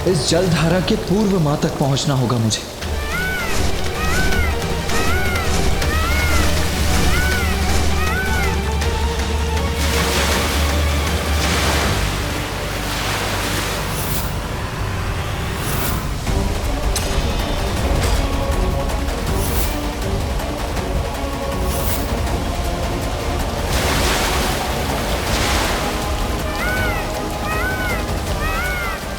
इस जलधारा के पूर्व मां तक पहुंचना होगा मुझे।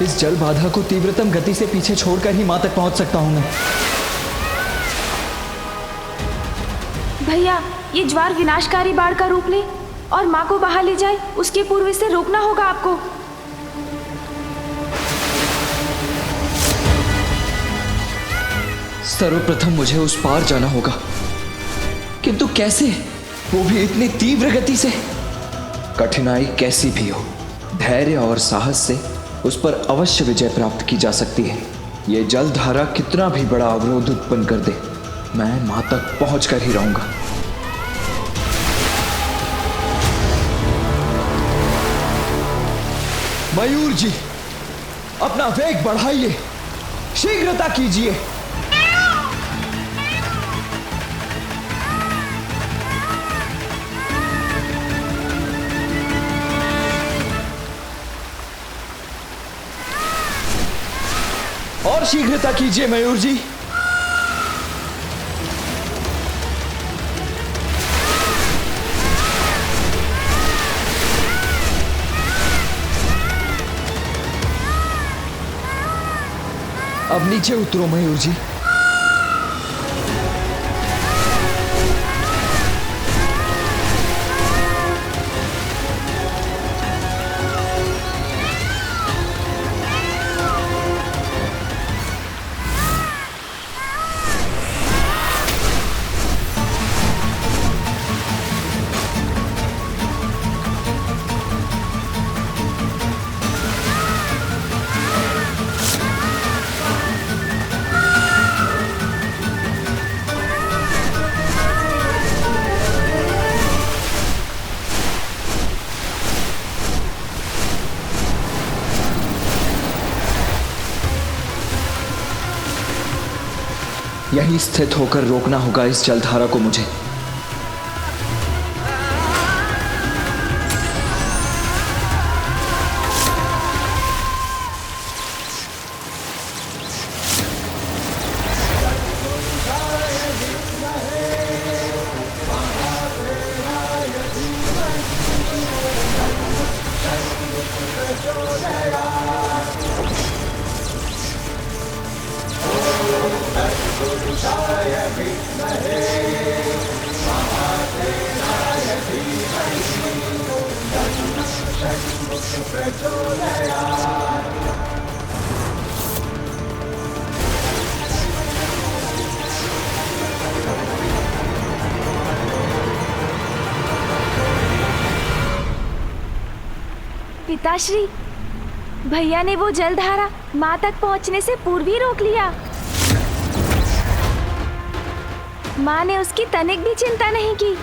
इस जल बाधा को तीव्रतम गति से पीछे छोड़कर ही मां तक पहुंच सकता हूं मैं। भैया, ये ज्वार विनाशकारी बाढ़ का रूप ले और मां को बहा ले जाए, उसके पूर्व इसे रोकना होगा आपको। सर्वप्रथम मुझे उस पार जाना होगा, किंतु कैसे? वो भी इतनी तीव्र गति से। कठिनाई कैसी भी हो, धैर्य और साहस से उस पर अवश्य विजय प्राप्त की जा सकती है। ये जलधारा कितना भी बड़ा अवरोध उत्पन्न कर दे, मैं मां तक पहुंच कर ही रहूंगा। मयूर जी, अपना वेग बढ़ाइए, शीघ्रता कीजिए। और शीघ्रता कीजिए मयूर जी। अब नीचे उतरो मयूर जी। यहीं स्थित होकर रोकना होगा इस जलधारा को मुझे। पिताश्री, भैया ने वो जलधारा मां तक पहुंचने से पूर्व ही रोक लिया। मां ने उसकी तनिक भी चिंता नहीं की,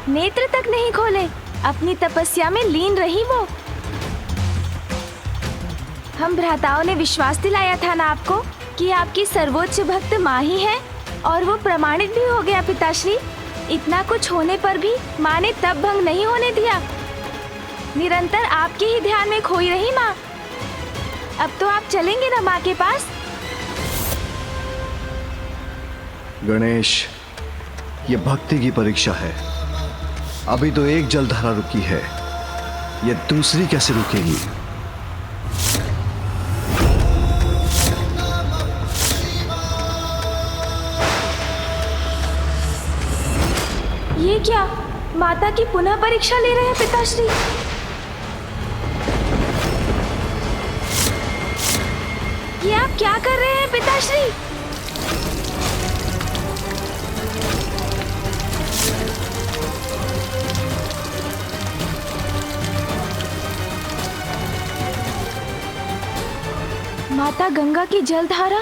नेत्र तक नहीं खोले, अपनी तपस्या में लीन रही वो। हम भ्राताओं ने विश्वास दिलाया था ना आपको कि आपकी सर्वोच्च भक्त मां ही है, और वो प्रमाणित भी हो गया पिताश्री। इतना कुछ होने पर भी मां ने तब भंग नहीं होने दिया। निरंतर आपके ही ध्यान में खोई रही मां। अब तो आप चलेंगे ना मां के पास? गणेश, ये भक्ति की परीक्षा है। अभी तो एक जलधारा रुकी है, ये दूसरी कैसे रुकेगी? ये क्या, माता की पुनः परीक्षा ले रहे हैं पिताश्री? ये आप क्या कर रहे हैं पिताश्री? माता गंगा की जलधारा?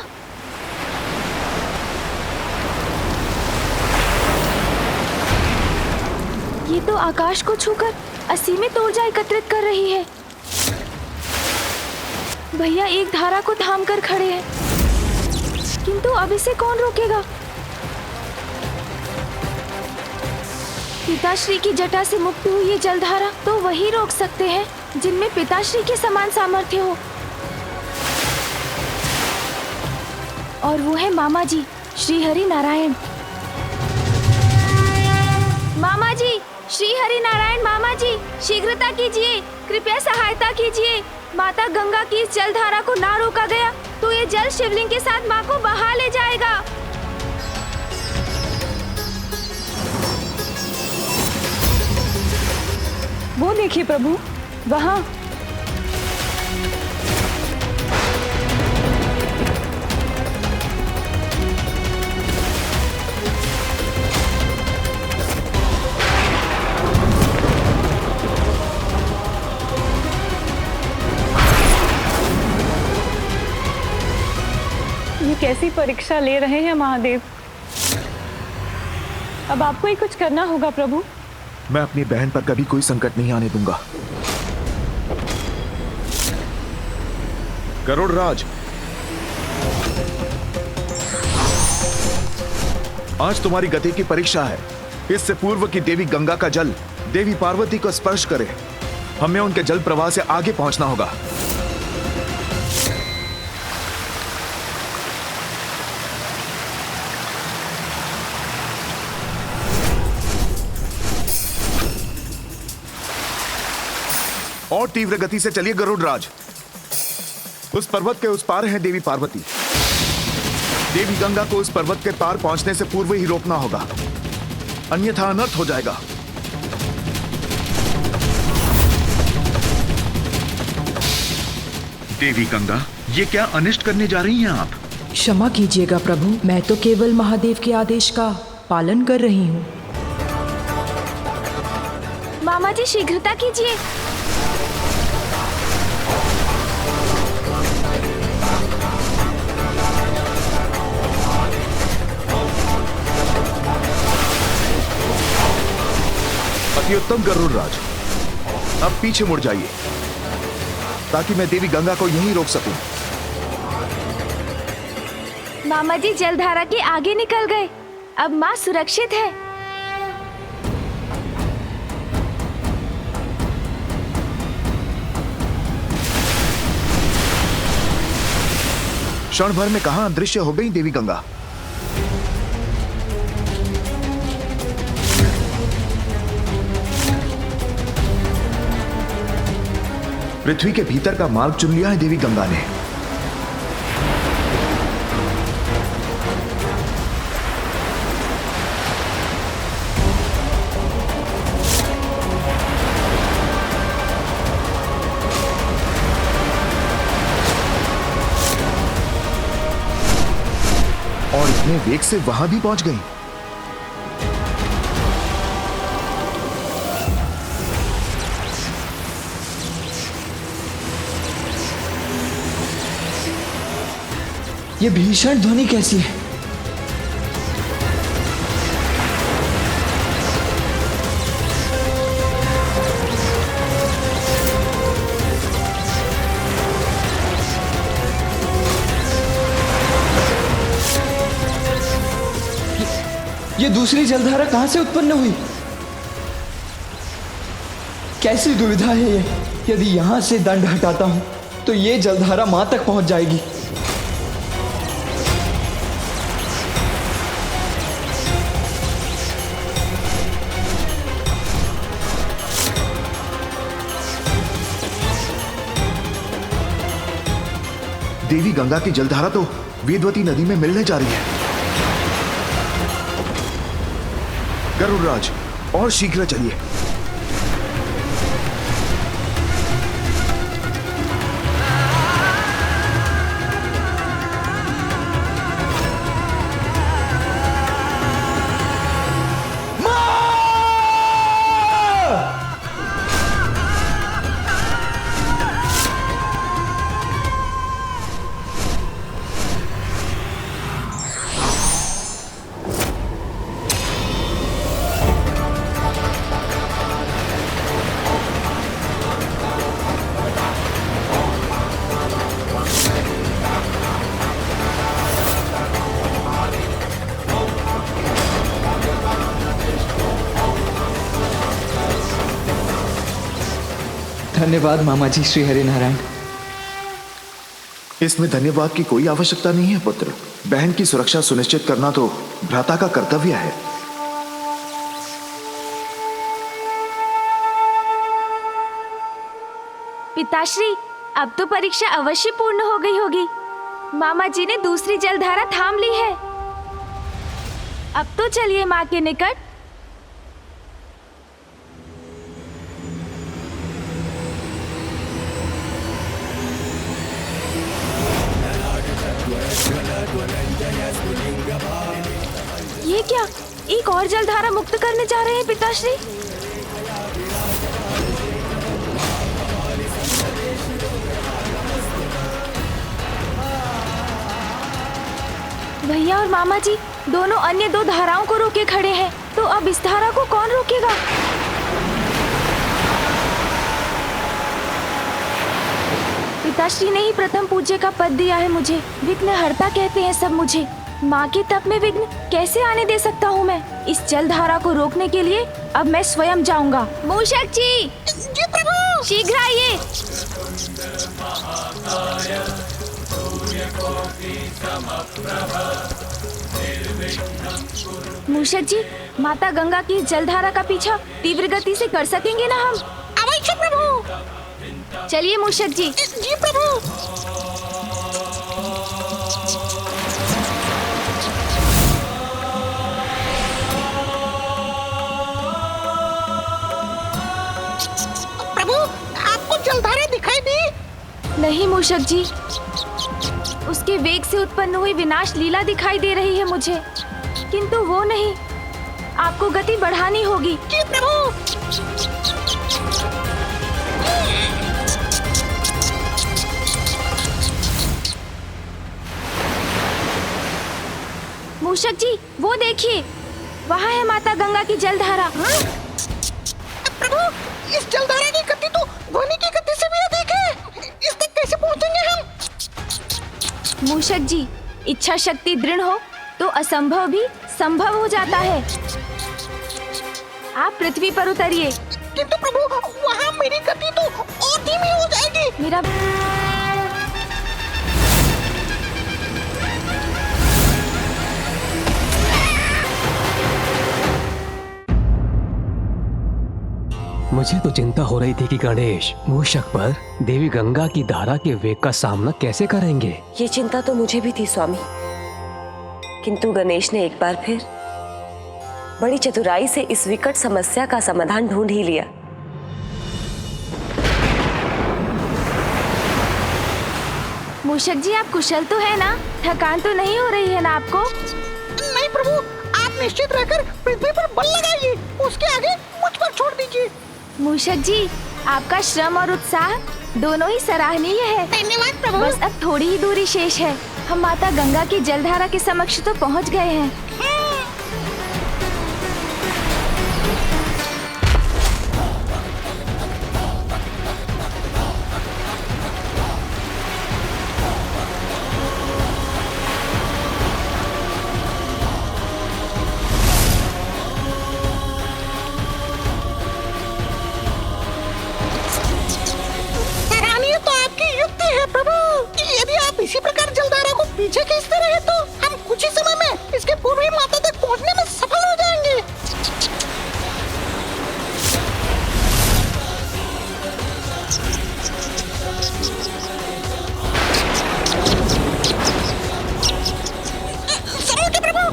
ये तो आकाश को छूकर असीमित ऊर्जा एकत्रित कर रही है। भैया एक धारा को थाम कर खड़े हैं, किंतु अब इसे कौन रोकेगा? पिताश्री की जटा से मुक्त हुई ये जलधारा तो वही रोक सकते हैं जिनमें पिताश्री के समान सामर्थ्य हो, और वो है मामा जी श्री हरि नारायण। मामा जी श्री हरि नारायण, मामा जी शीघ्रता कीजिए, कृपया सहायता कीजिए। माता गंगा की इस जलधारा को ना रोका गया तो ये जल शिवलिंग के साथ माँ को बहा ले जाएगा। वो देखिए प्रभु, वहाँ। ये कैसी परीक्षा ले रहे हैं महादेव। अब आपको ही कुछ करना होगा प्रभु। मैं अपनी बहन पर कभी कोई संकट नहीं आने दूंगा। गरुड़ राज, आज तुम्हारी गति की परीक्षा है। इससे पूर्व की देवी गंगा का जल देवी पार्वती को स्पर्श करे, हमें उनके जल प्रवाह से आगे पहुंचना होगा। और तीव्र गति से चलिए गरुड़ राज। उस पर्वत के उस पार है देवी पार्वती। देवी गंगा को उस पर्वत के पार पहुंचने से पूर्व ही रोकना होगा, अन्यथा अनर्थ हो जाएगा। देवी गंगा, ये क्या अनिष्ट करने जा रही हैं आप? क्षमा कीजिएगा प्रभु, मैं तो केवल महादेव के आदेश का पालन कर रही हूँ। मामा जी शीघ्रता कीजिए। अति उत्तम गरुड़ राज, अब पीछे मुड़ जाइए ताकि मैं देवी गंगा को यहीं रोक सकूं। मामा जी जलधारा के आगे निकल गए, अब माँ सुरक्षित है। क्षण भर में कहां अदृश्य हो गई देवी गंगा। पृथ्वी के भीतर का मार्ग चुन लिया है देवी गंगा ने। और इतने वेग से वहां भी पहुंच गई। ये भीषण ध्वनि कैसी है? ये दूसरी जलधारा कहां से उत्पन्न हुई? कैसी दुविधा है ये? यदि यहां से दंड हटाता हूं तो ये जलधारा मां तक पहुंच जाएगी। देवी गंगा की जलधारा तो वेदवती नदी में मिलने जा रही है। गरुड़ राज, और शीघ्र चलिए। धन्यवाद मामा जी श्री हरिनारायण। इसमें धन्यवाद की कोई आवश्यकता नहीं है पुत्र। बहन की सुरक्षा सुनिश्चित करना तो भ्राता का कर्तव्य है। पिताश्री, अब तो परीक्षा अवश्य पूर्ण हो गई होगी। मामा जी ने दूसरी जलधारा थाम ली है। अब तो चलिए माँ के निकट। ये क्या, एक और जलधारा मुक्त करने जा रहे हैं पिताश्री? भैया और मामा जी दोनों अन्य दो धाराओं को रोके खड़े हैं, तो अब इस धारा को कौन रोकेगा? पिताश्री ने ही प्रथम पूज्य का पद दिया है मुझे। विघ्नहर्ता कहते हैं सब मुझे। माँ के तप में विघ्न कैसे आने दे सकता हूँ मैं? इस जलधारा को रोकने के लिए अब मैं स्वयं जाऊंगा। मूषक जी प्रभु, शीघ्र आइए। मूषक जी, माता गंगा की जलधारा का पीछा तीव्र गति से कर सकेंगे ना हम? अवश्य प्रभु। चलिए मूषक जी। जी प्रभु। प्रभु, आपको जलधारा दिखाई दी? नहीं मूषक जी, उसके वेग से उत्पन्न हुई विनाश लीला दिखाई दे रही है मुझे, किंतु वो नहीं। आपको गति बढ़ानी होगी। जी प्रभु। मूषक जी, वो देखिए, वहाँ है माता गंगा की जलधारा। प्रभु, इस जलधारा की गति तो ध्वनि की गति से भी अधिक है। इस तक कैसे पहुँचेंगे हम? मूषक जी, इच्छा शक्ति दृढ़ हो तो असंभव भी संभव हो जाता है। आप पृथ्वी पर उतरिए। किंतु प्रभु, वहाँ मेरी गति तो और धीमी हो जाएगी। मेरा मुझे तो चिंता हो रही थी कि गणेश मूषक पर देवी गंगा की धारा के वेग का सामना कैसे करेंगे। ये चिंता तो मुझे भी थी स्वामी, किंतु गणेश ने एक बार फिर बड़ी चतुराई से इस विकट समस्या का समाधान ढूंढ ही लिया। मूषक जी, आप कुशल तो है ना? थकान तो नहीं हो रही है ना आपको? नहीं प्रभु, आप निश्चित रहकर पृथ्वी पर बल लगाइए। उसके आगे मुझ पर छोड़ दीजिए। मूषक जी, आपका श्रम और उत्साह दोनों ही सराहनीय है। धन्यवाद प्रभु। बस अब थोड़ी ही दूरी शेष है। हम माता गंगा की जलधारा के समक्ष तो पहुंच गए हैं। सराहनीय तो आपकी युक्ति है प्रभु। यदि आप इसी प्रकार जलधारा को पीछे खींचते रहे तो हम कुछ ही समय में इसके पूर्व ही माता तक पहुंचने में सफल हो जाएंगे। समझे प्रभु?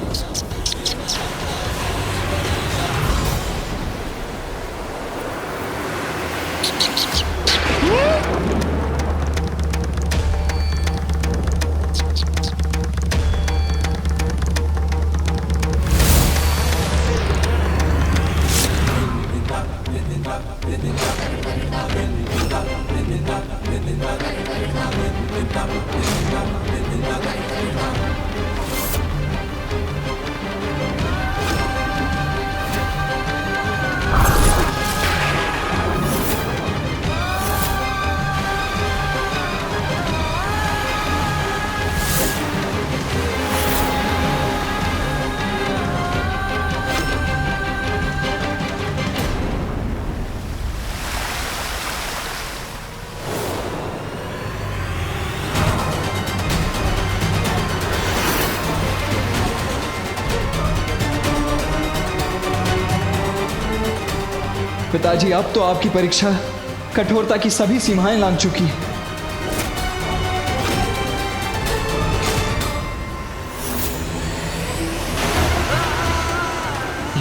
पिताजी, अब तो आपकी परीक्षा कठोरता की सभी सीमाएं लांघ चुकी है।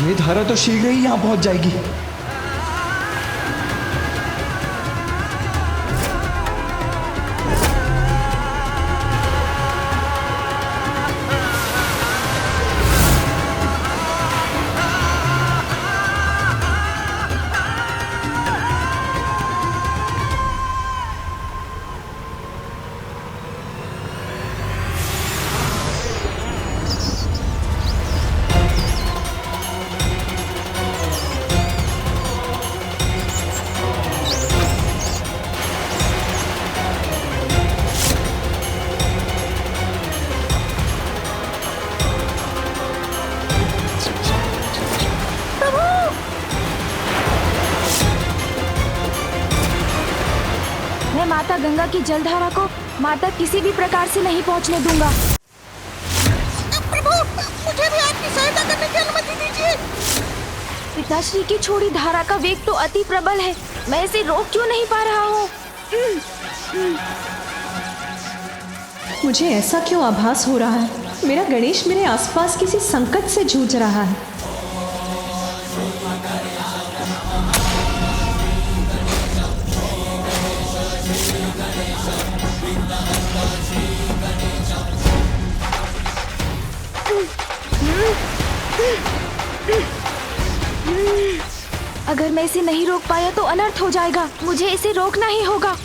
ये धारा तो शीघ्र ही यहां पहुंच जाएगी। मैं माता गंगा की जलधारा को माता किसी भी प्रकार से नहीं पहुंचने दूंगा। प्रभु, मुझे भी आपकी सहायता करने की अनुमति दीजिए। पिताश्री की छोड़ी धारा का वेग तो अति प्रबल है, मैं इसे रोक क्यों नहीं पा रहा हूँ? मुझे ऐसा क्यों आभास हो रहा है? मेरा गणेश मेरे आसपास किसी संकट से जूझ रहा है। अगर मैं इसे नहीं रोक पाया तो अनर्थ हो जाएगा। मुझे इसे रोकना ही होगा।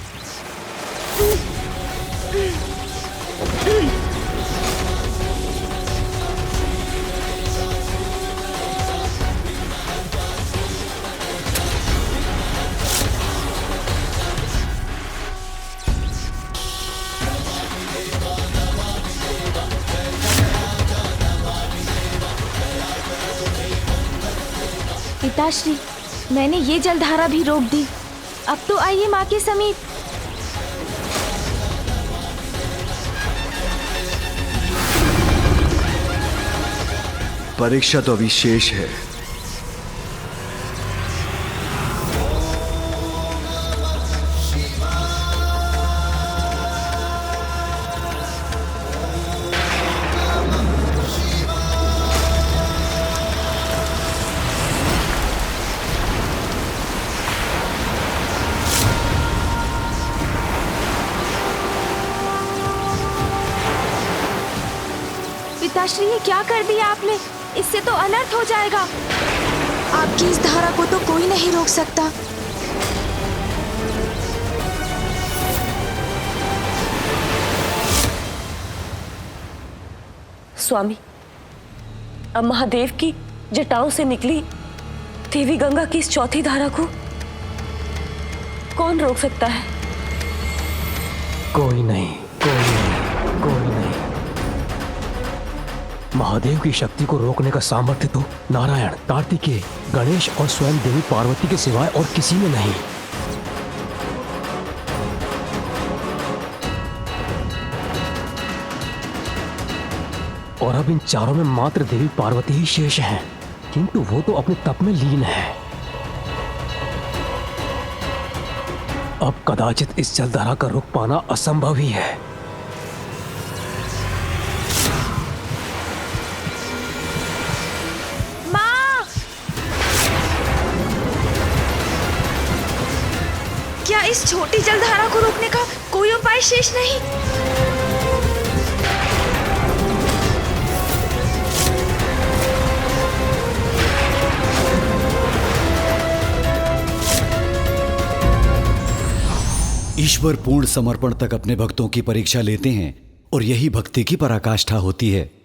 पिताश्री, मैंने ये जलधारा भी रोक दी। अब तो आइए माँ के समीप। परीक्षा तो अभी शेष है। पिताश्री, ये क्या कर दिया आपने? इससे तो अनर्थ हो जाएगा। आपकी इस धारा को तो कोई नहीं रोक सकता। स्वामी, अब महादेव की जटाओं से निकली देवी गंगा की इस चौथी धारा को कौन रोक सकता है? कोई नहीं, कोई नहीं, कोई नहीं। महादेव की शक्ति को रोकने का सामर्थ्य तो नारायण, कार्तिकेय, गणेश और स्वयं देवी पार्वती के सिवाय और किसी में नहीं। और अब इन चारों में मात्र देवी पार्वती ही शेष हैं, किंतु वो तो अपने तप में लीन है। अब कदाचित इस जलधारा का रुक पाना असंभव ही है। क्या इस छोटी जलधारा को रोकने का कोई उपाय शेष नहीं? ईश्वर पूर्ण समर्पण तक अपने भक्तों की परीक्षा लेते हैं और यही भक्ति की पराकाष्ठा होती है।